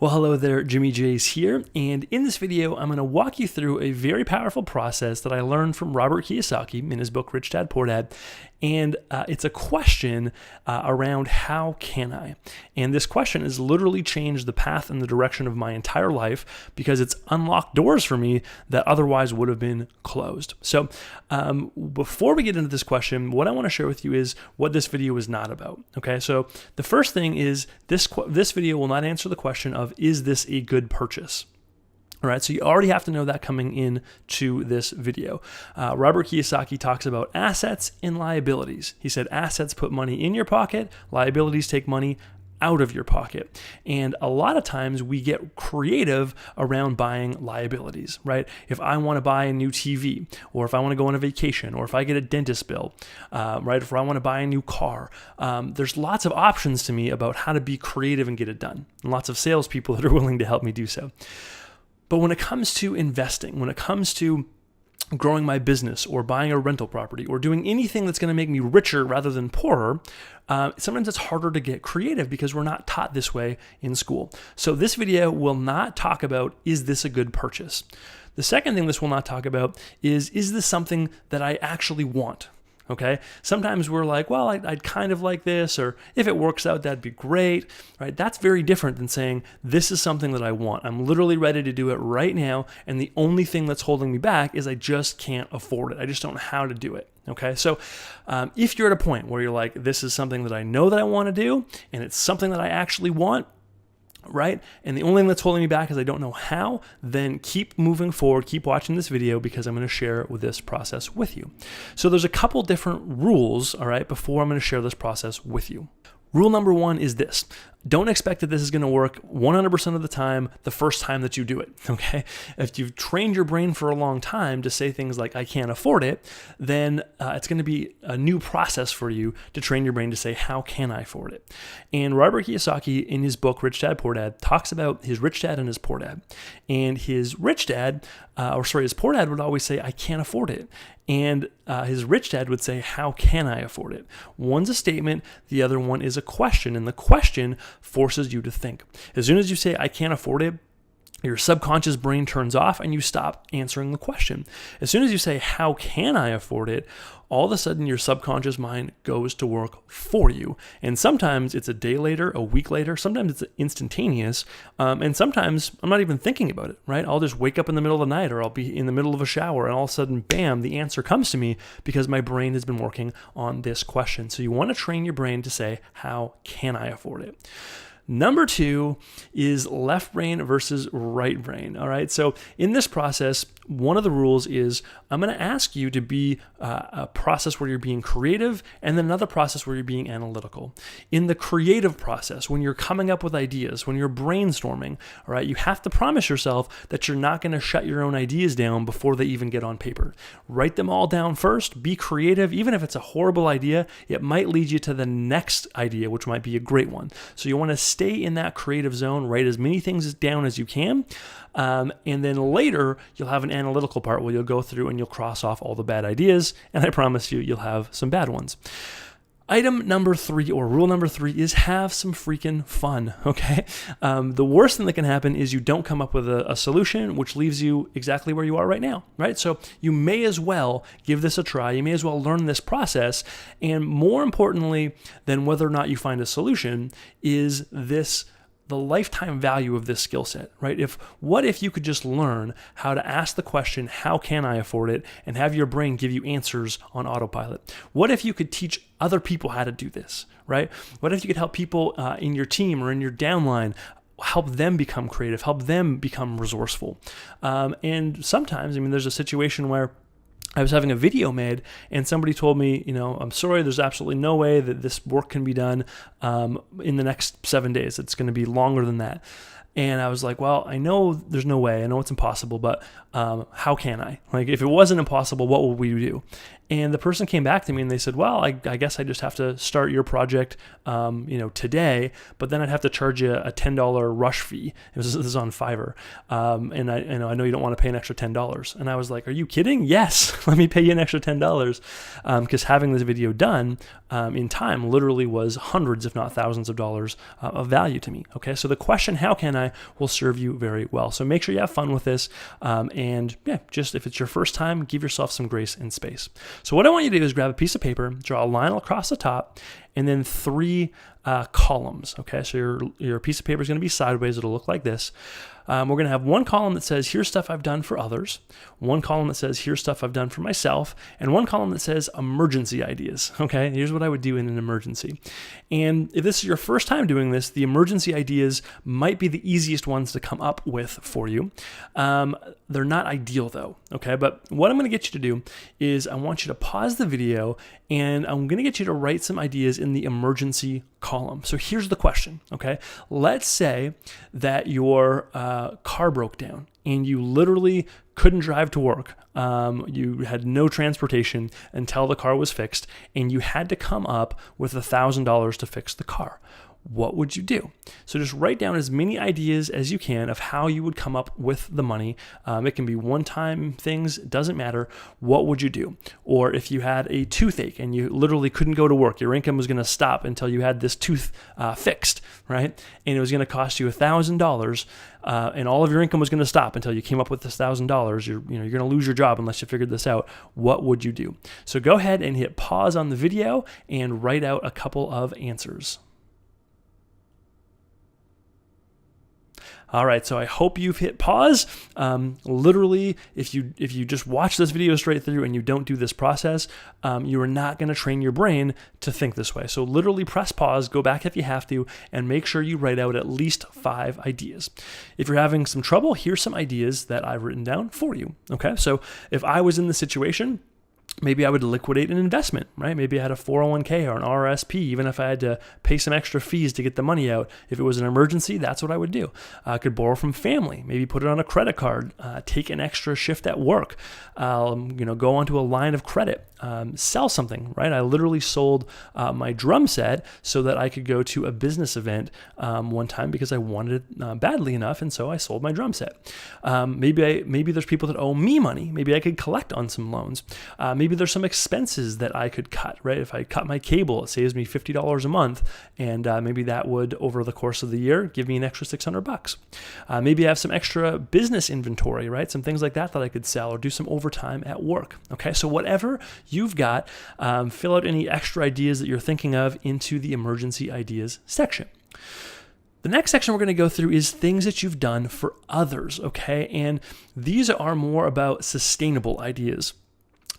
Well, hello there, Jimmy J's here, and in this video, I'm going to walk you through a very powerful process that I learned from Robert Kiyosaki in his book, Rich Dad, Poor Dad, and it's a question around how can I? And this question has literally changed the path and the direction of my entire life because it's unlocked doors for me that otherwise would have been closed. So before we get into this question, what I want to share with you is what this video is not about, okay? So the first thing is this video will not answer the question of, is this a good purchase? All right, so you already have to know that coming into this video. Robert Kiyosaki talks about assets and liabilities. He said assets put money in your pocket, liabilities take money out of your pocket. And a lot of times we get creative around buying liabilities, right? If I want to buy a new TV, or if I want to go on a vacation, or if I get a dentist bill, right? If I want to buy a new car, there's lots of options to me about how to be creative and get it done. And lots of salespeople that are willing to help me do so. But when it comes to investing, when it comes to growing my business or buying a rental property or doing anything that's going to make me richer rather than poorer, sometimes it's harder to get creative because we're not taught this way in school. So this video will not talk about, is this a good purchase? The second thing this will not talk about is this something that I actually want? Okay. Sometimes we're like, well, I'd kind of like this, or if it works out, that'd be great, right? That's very different than saying, this is something that I want. I'm literally ready to do it right now. And the only thing that's holding me back is I just can't afford it. I just don't know how to do it. Okay. So if you're at a point where you're like, this is something that I know that I want to do, and it's something that I actually want, right? And the only thing that's holding me back is I don't know how, then keep moving forward, keep watching this video because I'm going to share this process with you. So there's a couple different rules, all right, before I'm going to share this process with you. Rule number one is this. Don't expect that this is going to work 100% of the time the first time that you do it, okay? If you've trained your brain for a long time to say things like, I can't afford it, then it's going to be a new process for you to train your brain to say, how can I afford it? And Robert Kiyosaki, in his book, Rich Dad, Poor Dad, talks about his rich dad and his poor dad. And his rich dad, his poor dad would always say, I can't afford it. And his rich dad would say, how can I afford it? One's a statement, the other one is a question. And the question forces you to think. As soon as you say, I can't afford it, your subconscious brain turns off and you stop answering the question. As soon as you say, how can I afford it? All of a sudden your subconscious mind goes to work for you. And sometimes it's a day later, a week later, sometimes it's instantaneous. And sometimes I'm not even thinking about it, right? I'll just wake up in the middle of the night or I'll be in the middle of a shower and all of a sudden, bam, the answer comes to me because my brain has been working on this question. So you want to train your brain to say, how can I afford it? Number two is left brain versus right brain. All right. So in this process, one of the rules is I'm going to ask you to be a process where you're being creative and then another process where you're being analytical. In the creative process, when you're coming up with ideas, when you're brainstorming, all right, you have to promise yourself that you're not going to shut your own ideas down before they even get on paper. Write them all down first. Be creative. Even if it's a horrible idea, it might lead you to the next idea, which might be a great one. So you want to stay in that creative zone, write as many things down as you can. And then later you'll have an analytical part where you'll go through and you'll cross off all the bad ideas. And I promise you'll have some bad ones. Item number three, or rule number three, is have some freaking fun, okay? The worst thing that can happen is you don't come up with a solution, which leaves you exactly where you are right now, right? So you may as well give this a try. You may as well learn this process. And more importantly than whether or not you find a solution is the lifetime value of this skill set, right? What if you could just learn how to ask the question, how can I afford it? And have your brain give you answers on autopilot? What if you could teach other people how to do this, right? What if you could help people in your team or in your downline, help them become creative, help them become resourceful? And sometimes, there's a situation where I was having a video made and somebody told me, I'm sorry, there's absolutely no way that this work can be done in the next 7 days. It's going to be longer than that. And I was like, well, I know there's no way. I know it's impossible, but how can I? Like, if it wasn't impossible, what would we do? And the person came back to me and they said, well, I guess I just have to start your project, today, but then I'd have to charge you a $10 rush fee. This is on Fiverr. And I know you don't want to pay an extra $10. And I was like, are you kidding? Yes, let me pay you an extra $10. Because having this video done in time literally was hundreds, if not thousands of dollars of value to me. Okay. So the question, how can I, I will serve you very well. So make sure you have fun with this. And yeah, just if it's your first time, give yourself some grace and space. So what I want you to do is grab a piece of paper, draw a line across the top, and then 3 columns. Okay, so your piece of paper is going to be sideways. It'll look like this. We're going to have one column that says, here's stuff I've done for others. One column that says, here's stuff I've done for myself. And one column that says emergency ideas. Okay, here's what I would do in an emergency. And if this is your first time doing this, the emergency ideas might be the easiest ones to come up with for you. They're not ideal though. Okay, but what I'm going to get you to do is I want you to pause the video and I'm going to get you to write some ideas in the emergency column. So here's the question. Okay, let's say that your car broke down and you literally couldn't drive to work. You had no transportation until the car was fixed, and you had to come up with $1,000 to fix the car. What would you do? So just write down as many ideas as you can of how you would come up with the money. It can be one-time things, it doesn't matter. What would you do? Or if you had a toothache and you literally couldn't go to work, your income was going to stop until you had this tooth fixed, right? And it was going to cost you $1,000, and all of your income was going to stop until you came up with this $1,000. You're going to lose your job unless you figured this out. What would you do? So go ahead and hit pause on the video and write out a couple of answers. All right, so I hope you've hit pause. Literally, if you just watch this video straight through and you don't do this process, you are not going to train your brain to think this way. So literally press pause, go back if you have to, and make sure you write out at least 5 ideas. If you're having some trouble, here's some ideas that I've written down for you. Okay, so if I was in the situation, maybe I would liquidate an investment, right? Maybe I had a 401k or an RSP, even if I had to pay some extra fees to get the money out. If it was an emergency, that's what I would do. I could borrow from family, maybe put it on a credit card, take an extra shift at work, go onto a line of credit, sell something, right? I literally sold my drum set so that I could go to a business event one time because I wanted it badly enough, and so I sold my drum set. Maybe there's people that owe me money. Maybe I could collect on some loans. Maybe there's some expenses that I could cut, right? If I cut my cable, it saves me $50 a month, and maybe that would, over the course of the year, give me an extra $600. Maybe I have some extra business inventory, right? Some things like that I could sell or do some overtime at work. Okay, so whatever you've got, fill out any extra ideas that you're thinking of into the emergency ideas section. The next section we're going to go through is things that you've done for others, okay? And these are more about sustainable ideas.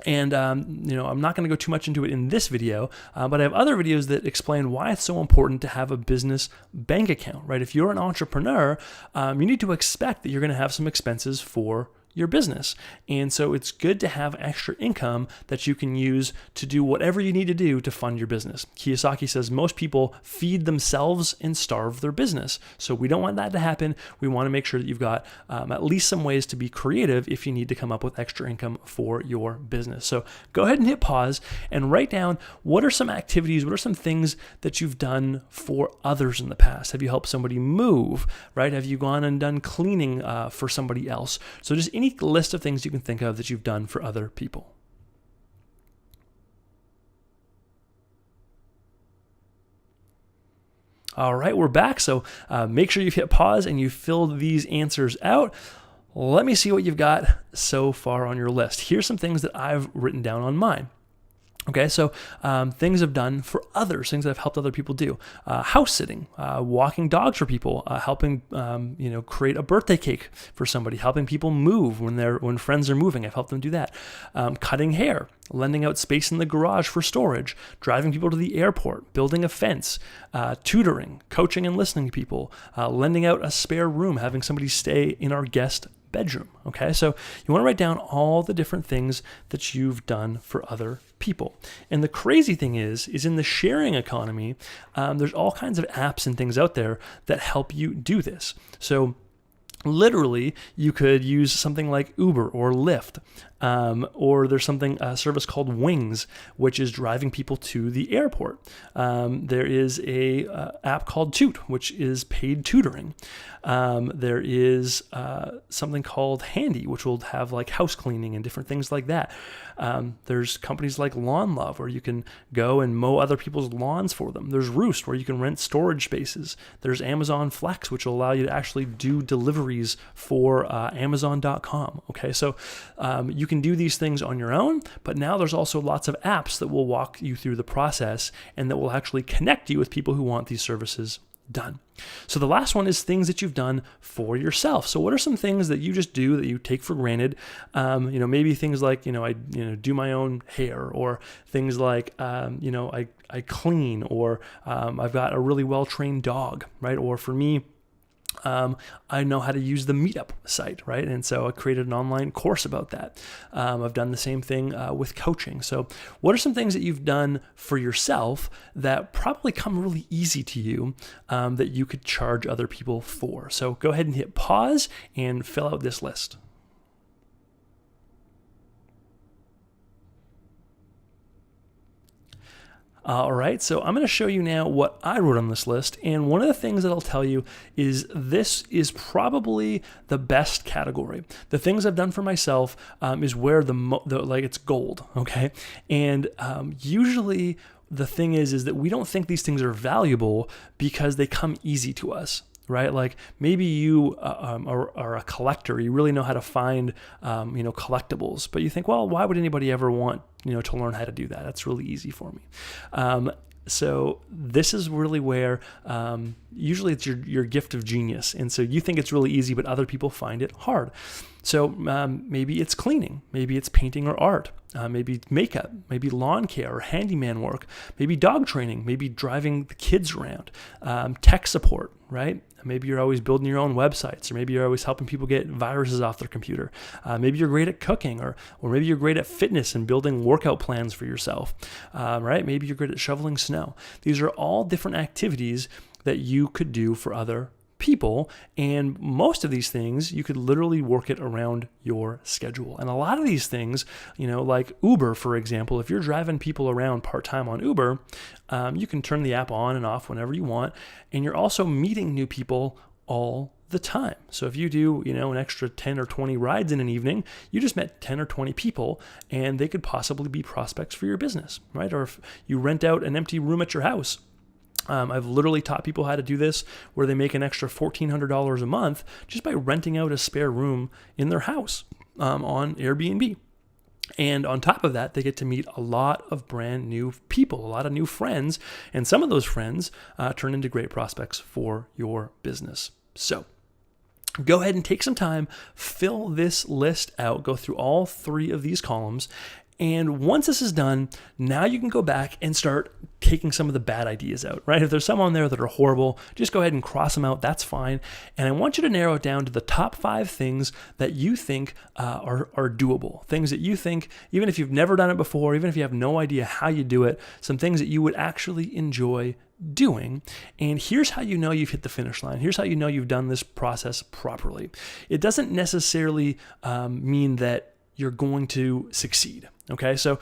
And, I'm not going to go too much into it in this video, but I have other videos that explain why it's so important to have a business bank account, right? If you're an entrepreneur, you need to expect that you're going to have some expenses for your business. And so it's good to have extra income that you can use to do whatever you need to do to fund your business. Kiyosaki says most people feed themselves and starve their business. So we don't want that to happen. We want to make sure that you've got at least some ways to be creative if you need to come up with extra income for your business. So go ahead and hit pause and write down what are some activities, what are some things that you've done for others in the past? Have you helped somebody move, right? Have you gone and done cleaning for somebody else? So just any list of things you can think of that you've done for other people. All right, we're back. So make sure you've hit pause and you filled these answers out. Let me see what you've got so far on your list. Here's some things that I've written down on mine. Okay, so things I've done for others, things that I've helped other people do. House sitting, walking dogs for people, helping create a birthday cake for somebody, helping people move when friends are moving. I've helped them do that. Cutting hair, lending out space in the garage for storage, driving people to the airport, building a fence, tutoring, coaching and listening to people, lending out a spare room, having somebody stay in our guest bedroom. Okay, so you want to write down all the different things that you've done for other people. And the crazy thing is in the sharing economy, there's all kinds of apps and things out there that help you do this. So Literally, you could use something like Uber or Lyft, or there's a service called Wings, which is driving people to the airport. There is a app called Toot, which is paid tutoring. There is something called Handy, which will have like house cleaning and different things like that. There's companies like Lawn Love, where you can go and mow other people's lawns for them. There's Roost, where you can rent storage spaces. There's Amazon Flex, which will allow you to actually do deliveries for Amazon.com. Okay, so you can do these things on your own, but now there's also lots of apps that will walk you through the process and that will actually connect you with people who want these services done. So the last one is things that you've done for yourself. So what are some things that you just do that you take for granted? Maybe things like, I do my own hair, or things like, I clean, or I've got a really well-trained dog, right? Or for me, I know how to use the Meetup site, right? And so I created an online course about that. I've done the same thing with coaching. So what are some things that you've done for yourself that probably come really easy to you that you could charge other people for? So go ahead and hit pause and fill out this list. All right, so I'm going to show you now what I wrote on this list. And one of the things that I'll tell you is this is probably the best category. The things I've done for myself is where it's gold, okay? And usually the thing is that we don't think these things are valuable because they come easy to us. Right? Like maybe you are a collector. You really know how to find, collectibles, but you think, well, why would anybody ever want, to learn how to do that? That's really easy for me. So this is really where usually it's your gift of genius. And so you think it's really easy, but other people find it hard. So maybe it's cleaning, maybe it's painting or art, maybe makeup, maybe lawn care or handyman work, maybe dog training, maybe driving the kids around, tech support, right? Maybe you're always building your own websites, or maybe you're always helping people get viruses off their computer. Maybe you're great at cooking, or maybe you're great at fitness and building workout plans for yourself, right? Maybe you're great at shoveling snow. These are all different activities that you could do for other people, and most of these things you could literally work it around your schedule. And a lot of these things, like Uber, for example, if you're driving people around part-time on Uber, you can turn the app on and off whenever you want, and you're also meeting new people all the time. So if you do, an extra 10 or 20 rides in an evening, you just met 10 or 20 people, and they could possibly be prospects for your business, right? Or if you rent out an empty room at your house, I've literally taught people how to do this, where they make an extra $1,400 a month just by renting out a spare room in their house on Airbnb. And on top of that, they get to meet a lot of brand new people, a lot of new friends, and some of those friends turn into great prospects for your business. So go ahead and take some time, fill this list out, go through all 3 of these columns. And once this is done, now you can go back and start taking some of the bad ideas out, right? If there's some on there that are horrible, just go ahead and cross them out. That's fine. And I want you to narrow it down to the top 5 things that you think are doable. Things that you think, even if you've never done it before, even if you have no idea how you do it, some things that you would actually enjoy doing. And here's how you know you've hit the finish line. Here's how you know you've done this process properly. It doesn't necessarily mean that you're going to succeed. Okay, so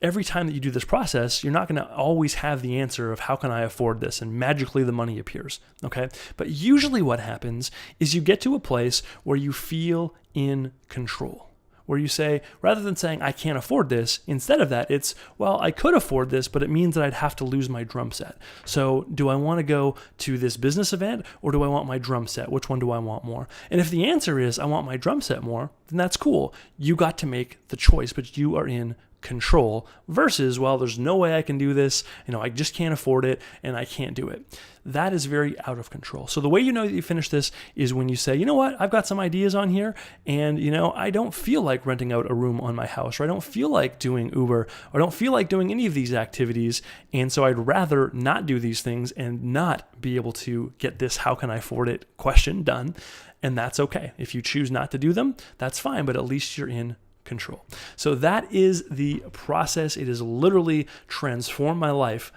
every time that you do this process, you're not going to always have the answer of how can I afford this, and magically the money appears. Okay, but usually what happens is you get to a place where you feel in control, where you say, rather than saying I can't afford this, instead of that, it's, well, I could afford this, but it means that I'd have to lose my drum set. So do I want to go to this business event, or do I want my drum set? Which one do I want more? And if the answer is I want my drum set more, then that's cool. You got to make the choice, but you are in control, versus, well, there's no way I can do this, I just can't afford it and I can't do it. That is very out of control. So the way you know that you finish this is when you say, you know what, I've got some ideas on here, and I don't feel like renting out a room on my house, or I don't feel like doing Uber, or I don't feel like doing any of these activities, and so I'd rather not do these things and not be able to get this how can I afford it question done. And that's okay. If you choose not to do them, that's fine, but at least you're in control. So that is the process. It has literally transformed my life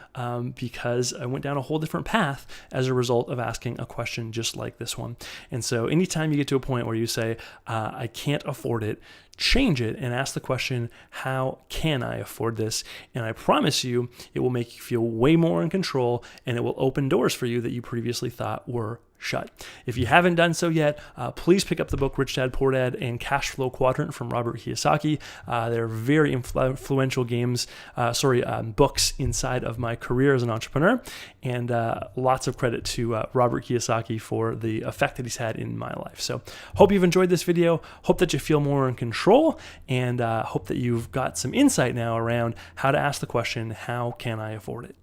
because I went down a whole different path as a result of asking a question just like this one. And so anytime you get to a point where you say, I can't afford it, change it and ask the question, how can I afford this? And I promise you, it will make you feel way more in control, and it will open doors for you that you previously thought were shut. If you haven't done so yet, please pick up the book Rich Dad Poor Dad and Cash Flow Quadrant from Robert Kiyosaki. They're very influential books inside of my career as an entrepreneur, and lots of credit to Robert Kiyosaki for the effect that he's had in my life. So hope you've enjoyed this video, hope that you feel more in control, and hope that you've got some insight now around how to ask the question, how can I afford it?